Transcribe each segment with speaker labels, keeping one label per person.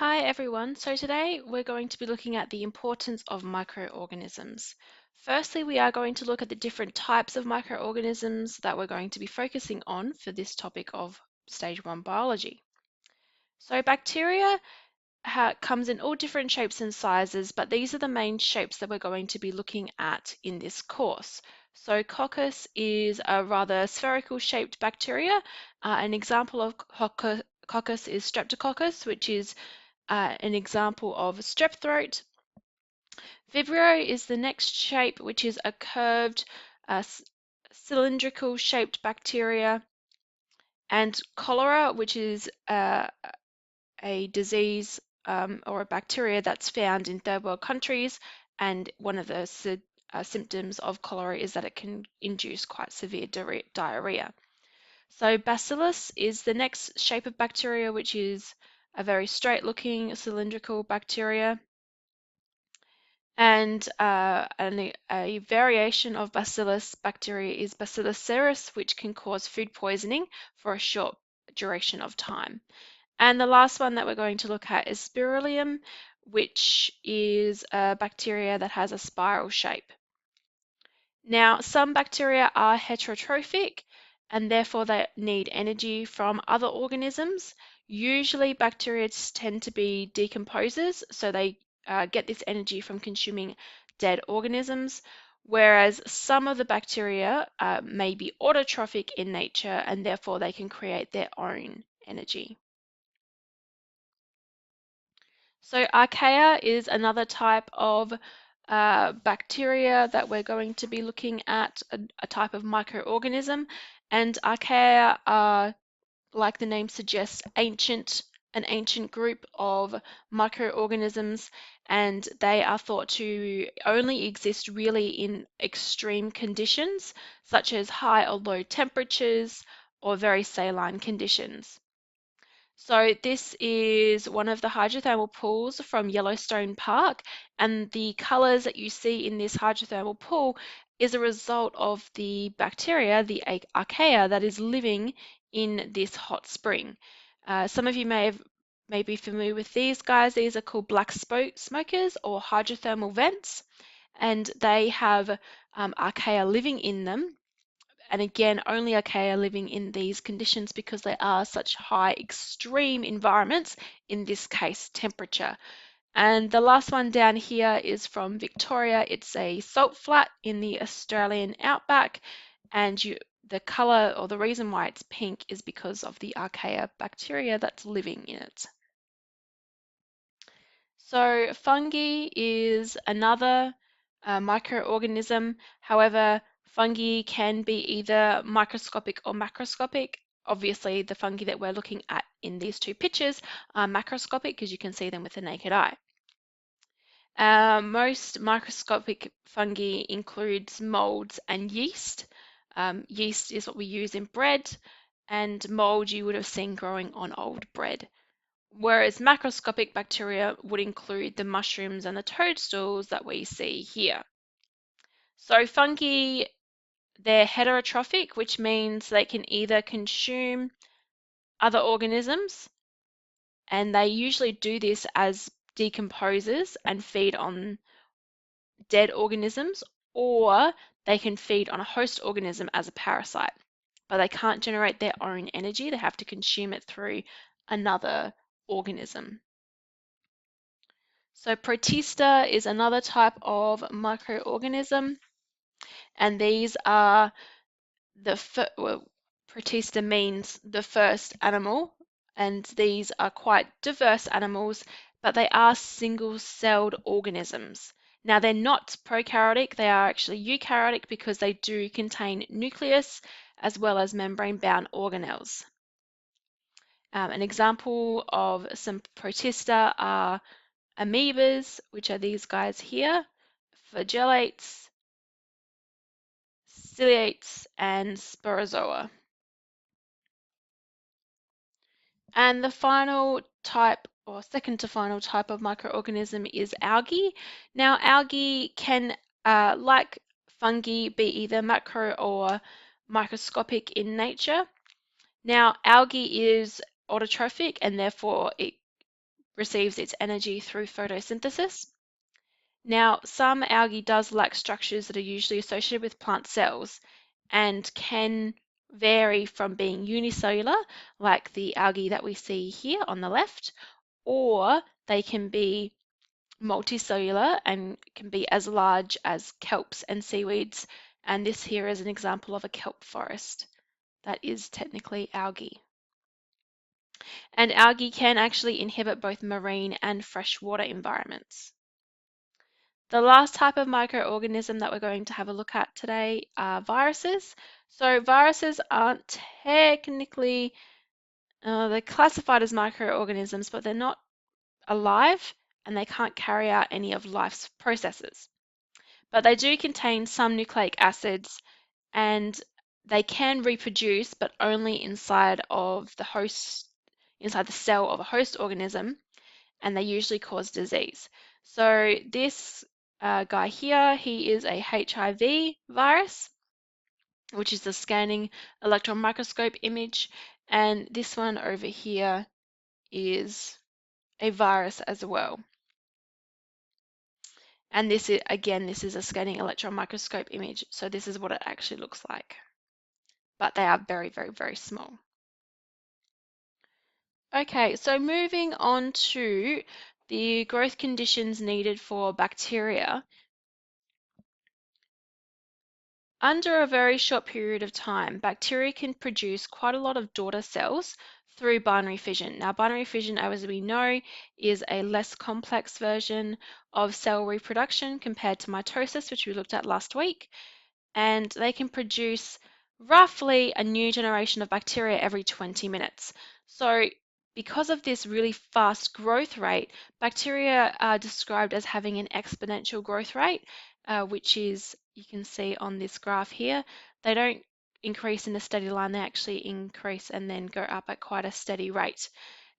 Speaker 1: Hi everyone, so today we're going to be looking at the importance of microorganisms. Firstly, we are going to look at the different types of microorganisms that we're going to be focusing on for this topic of Stage 1 biology. So bacteria comes in all different shapes and sizes, but these are the main shapes that we're going to be looking at in this course. So coccus is a rather spherical shaped bacteria. An example of coccus is streptococcus, which is an example of strep throat. Vibrio is the next shape, which is a curved, cylindrical shaped bacteria. And cholera, which is a disease or a bacteria that's found in third world countries. And one of the symptoms of cholera is that it can induce quite severe diarrhea. So bacillus is the next shape of bacteria, which is a very straight looking cylindrical bacteria. And a variation of bacillus bacteria is Bacillus cereus, which can cause food poisoning for a short duration of time. And the last one that we're going to look at is Spirulum, which is a bacteria that has a spiral shape. Now, some bacteria are heterotrophic and therefore they need energy from other organisms. Usually bacteria tend to be decomposers, so they get this energy from consuming dead organisms, whereas some of the bacteria may be autotrophic in nature and therefore they can create their own energy. So Archaea is another type of bacteria that we're going to be looking at, a type of microorganism. And Archaea are, like the name suggests, an ancient group of microorganisms, and they are thought to only exist really in extreme conditions, such as high or low temperatures or very saline conditions. So this is one of the hydrothermal pools from Yellowstone Park, and the colors that you see in this hydrothermal pool is a result of the bacteria, the Archaea, that is living in this hot spring. Some of you may be familiar with these guys. These are called black smokers or hydrothermal vents, and they have Archaea living in them. And again, only Archaea living in these conditions because they are such high extreme environments, in this case temperature. And the last one down here is from Victoria. It's a salt flat in the Australian outback, and the color or the reason why it's pink is because of the Archaea bacteria that's living in it. So fungi is another microorganism. However, fungi can be either microscopic or macroscopic. Obviously, the fungi that we're looking at in these two pictures are macroscopic because you can see them with the naked eye. Most microscopic fungi includes molds and yeast. Yeast is what we use in bread, and mold you would have seen growing on old bread. Whereas macroscopic bacteria would include the mushrooms and the toadstools that we see here. So fungi, they're heterotrophic, which means they can either consume other organisms, and they usually do this as decomposers and feed on dead organisms, or they can feed on a host organism as a parasite. But they can't generate their own energy, they have to consume it through another organism. So Protista is another type of microorganism, and these are Protista means the first animal, and these are quite diverse animals, but they are single-celled organisms. Now they're not prokaryotic, they are actually eukaryotic because they do contain nucleus as well as membrane-bound organelles. An example of some Protista are amoebas, which are these guys here, flagellates, ciliates, and sporozoa. And the final type, or second to final type of microorganism is algae. Now, algae can, like fungi, be either macro or microscopic in nature. Now, algae is autotrophic and therefore it receives its energy through photosynthesis. Now, some algae does lack structures that are usually associated with plant cells and can vary from being unicellular, like the algae that we see here on the left, or they can be multicellular and can be as large as kelps and seaweeds. And this here is an example of a kelp forest that is technically algae. And algae can actually inhabit both marine and freshwater environments. The last type of microorganism that we're going to have a look at today are viruses. So viruses aren't technically, they're classified as microorganisms, but they're not alive and they can't carry out any of life's processes. But they do contain some nucleic acids and they can reproduce, but only inside of the host, inside the cell of a host organism, and they usually cause disease. So this guy here, he is a HIV virus, which is the scanning electron microscope image, and this one over here is a virus as well. And this is, again, this is a scanning electron microscope image, so this is what it actually looks like. But they are very, very, very small. Okay, so moving on to the growth conditions needed for bacteria. Under a very short period of time, bacteria can produce quite a lot of daughter cells through binary fission. Now, binary fission, as we know, is a less complex version of cell reproduction compared to mitosis, which we looked at last week. And they can produce roughly a new generation of bacteria every 20 minutes. So because of this really fast growth rate, bacteria are described as having an exponential growth rate, which is, you can see on this graph here, they don't increase in a steady line, they actually increase and then go up at quite a steady rate.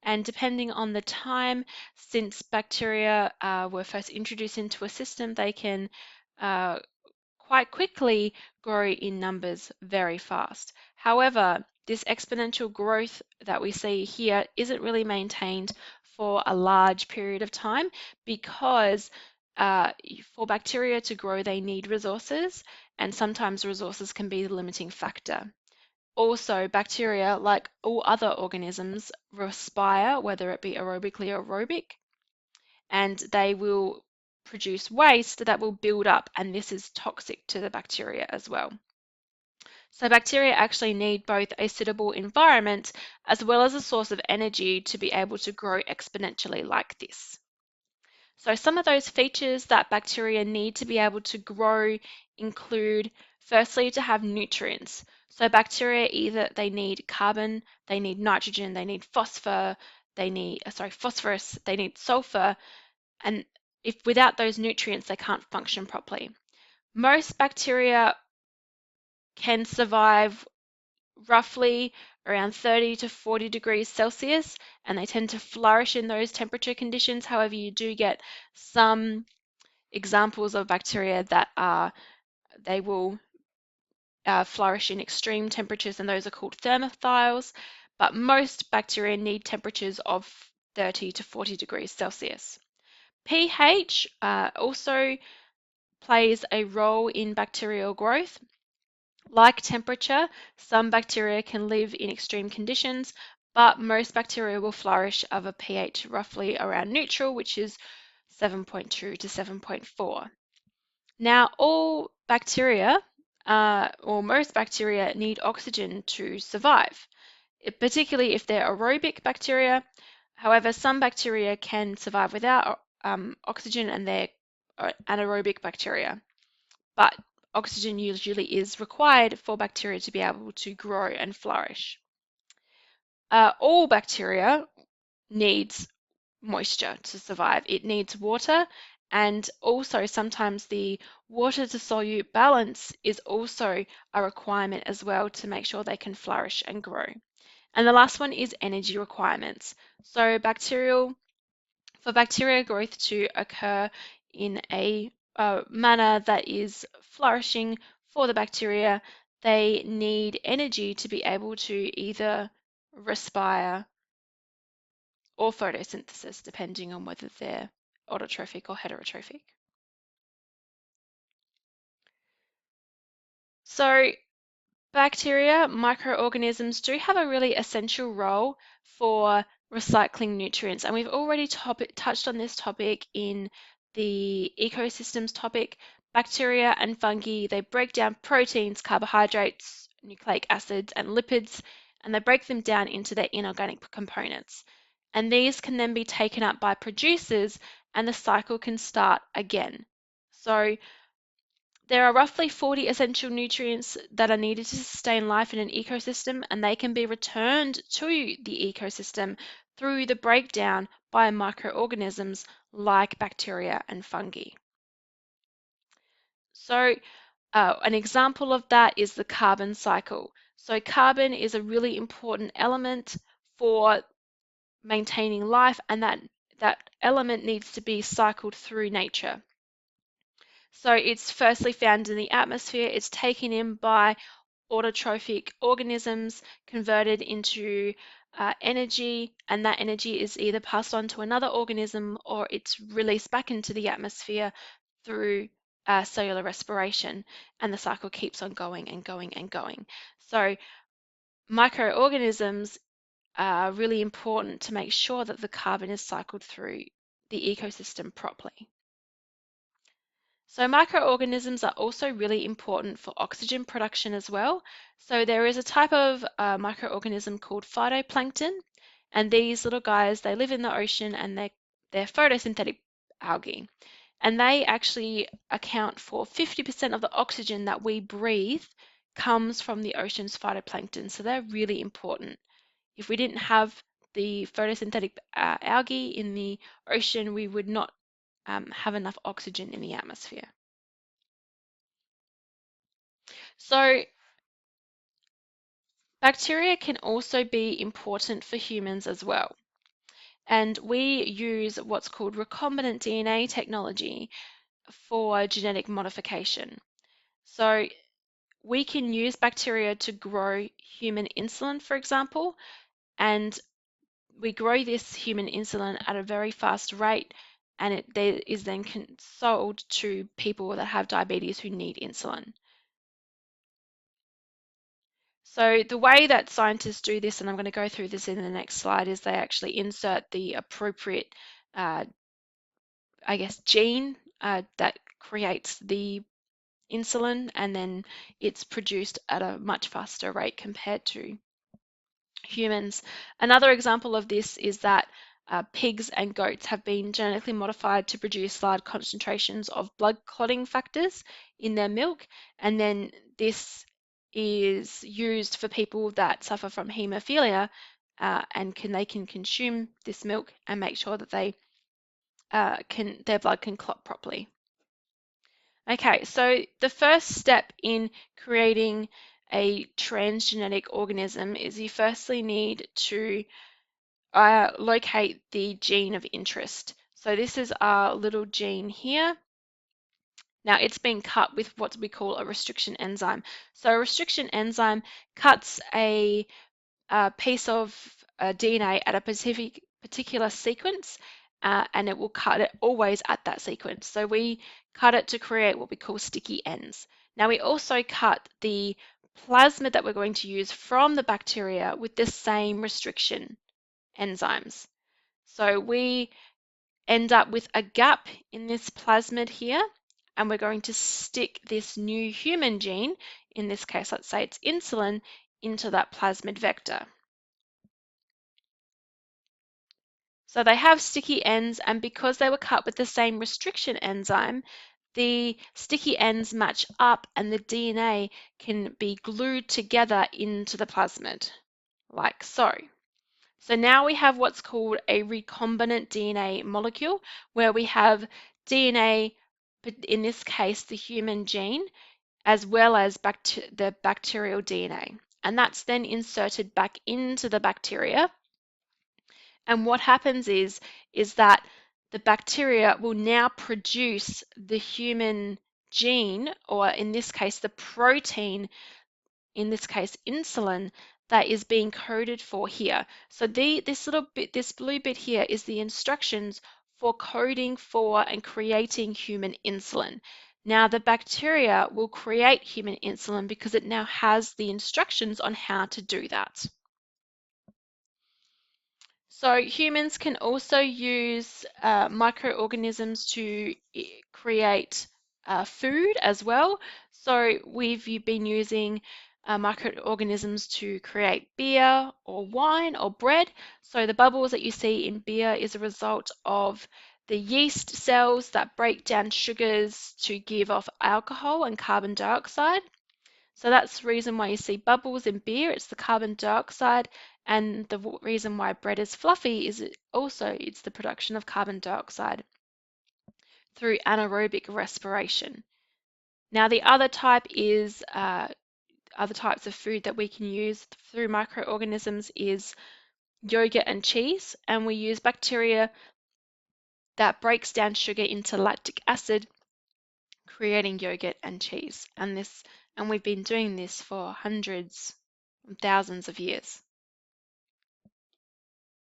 Speaker 1: And depending on the time since bacteria were first introduced into a system, they can quite quickly grow in numbers very fast. However, this exponential growth that we see here isn't really maintained for a large period of time because for bacteria to grow, they need resources, and sometimes resources can be the limiting factor. Also, bacteria, like all other organisms, respire, whether it be aerobically or aerobic, and they will produce waste that will build up, and this is toxic to the bacteria as well. So bacteria actually need both a suitable environment as well as a source of energy to be able to grow exponentially like this. So some of those features that bacteria need to be able to grow include, firstly, to have nutrients. So bacteria either they need carbon, they need nitrogen, they need phosphorus, they need sulfur, and if without those nutrients, they can't function properly. Most bacteria can survive roughly around 30 to 40 degrees Celsius, and they tend to flourish in those temperature conditions. However, you do get some examples of bacteria that they will flourish in extreme temperatures, and those are called thermophiles. But most bacteria need temperatures of 30 to 40 degrees Celsius. pH also plays a role in bacterial growth. Like temperature, some bacteria can live in extreme conditions, but most bacteria will flourish of a pH roughly around neutral, which is 7.2 to 7.4. Now, all bacteria, or most bacteria, need oxygen to survive, particularly if they're aerobic bacteria. However, some bacteria can survive without oxygen, and they're anaerobic bacteria. But oxygen usually is required for bacteria to be able to grow and flourish. All bacteria needs moisture to survive. It needs water, and also sometimes the water to solute balance is also a requirement as well to make sure they can flourish and grow. And the last one is energy requirements. So for bacteria growth to occur in a manner that is flourishing for the bacteria, they need energy to be able to either respire or photosynthesis, depending on whether they're autotrophic or heterotrophic. So bacteria, microorganisms do have a really essential role for recycling nutrients, and we've already touched on this topic in the ecosystems topic. Bacteria and fungi, they break down proteins, carbohydrates, nucleic acids, and lipids, and they break them down into their inorganic components. And these can then be taken up by producers, and the cycle can start again. So there are roughly 40 essential nutrients that are needed to sustain life in an ecosystem, and they can be returned to the ecosystem through the breakdown by microorganisms like bacteria and fungi. So, an example of that is the carbon cycle. So, carbon is a really important element for maintaining life, and that element needs to be cycled through nature. So it's firstly found in the atmosphere, it's taken in by autotrophic organisms, converted into energy, and that energy is either passed on to another organism or it's released back into the atmosphere through cellular respiration, and the cycle keeps on going and going and going. So microorganisms are really important to make sure that the carbon is cycled through the ecosystem properly. So microorganisms are also really important for oxygen production as well. So there is a type of microorganism called phytoplankton, and these little guys, they live in the ocean and they're photosynthetic algae. And they actually account for 50% of the oxygen that we breathe comes from the ocean's phytoplankton. So they're really important. If we didn't have the photosynthetic algae in the ocean, we would not have enough oxygen in the atmosphere. So bacteria can also be important for humans as well. And we use what's called recombinant DNA technology for genetic modification. So we can use bacteria to grow human insulin, for example, and we grow this human insulin at a very fast rate, and it is then sold to people that have diabetes who need insulin. So the way that scientists do this, and I'm going to go through this in the next slide, is they actually insert the appropriate, uh, I guess, gene that creates the insulin, and then it's produced at a much faster rate compared to humans. Another example of this is that pigs and goats have been genetically modified to produce large concentrations of blood clotting factors in their milk, and then this is used for people that suffer from haemophilia, and they can consume this milk and make sure that their blood can clot properly. Okay, so the first step in creating a transgenic organism is you firstly need to locate the gene of interest. So this is our little gene here. Now it's been cut with what we call a restriction enzyme. So a restriction enzyme cuts a piece of DNA at a particular sequence, and it will cut it always at that sequence. So we cut it to create what we call sticky ends. Now we also cut the plasmid that we're going to use from the bacteria with the same restriction enzymes. So we end up with a gap in this plasmid here, and we're going to stick this new human gene, in this case, let's say it's insulin, into that plasmid vector. So they have sticky ends, and because they were cut with the same restriction enzyme, the sticky ends match up and the DNA can be glued together into the plasmid, like so. So now we have what's called a recombinant DNA molecule, where we have DNA, but in this case, the human gene, as well as the bacterial DNA. And that's then inserted back into the bacteria. And what happens is that the bacteria will now produce the human gene, or in this case, the protein, in this case, insulin, that is being coded for here. So this little bit, this blue bit here is the instructions for coding for and creating human insulin. Now the bacteria will create human insulin because it now has the instructions on how to do that. So humans can also use microorganisms to create food as well. So we've been using microorganisms to create beer or wine or bread. So the bubbles that you see in beer is a result of the yeast cells that break down sugars to give off alcohol and carbon dioxide. So that's the reason why you see bubbles in beer, it's the carbon dioxide, and the reason why bread is fluffy is it's the production of carbon dioxide through anaerobic respiration. Now the other type is other types of food that we can use through microorganisms is yogurt and cheese, and we use bacteria that breaks down sugar into lactic acid, creating yogurt and cheese. And we've been doing this for hundreds, thousands of years.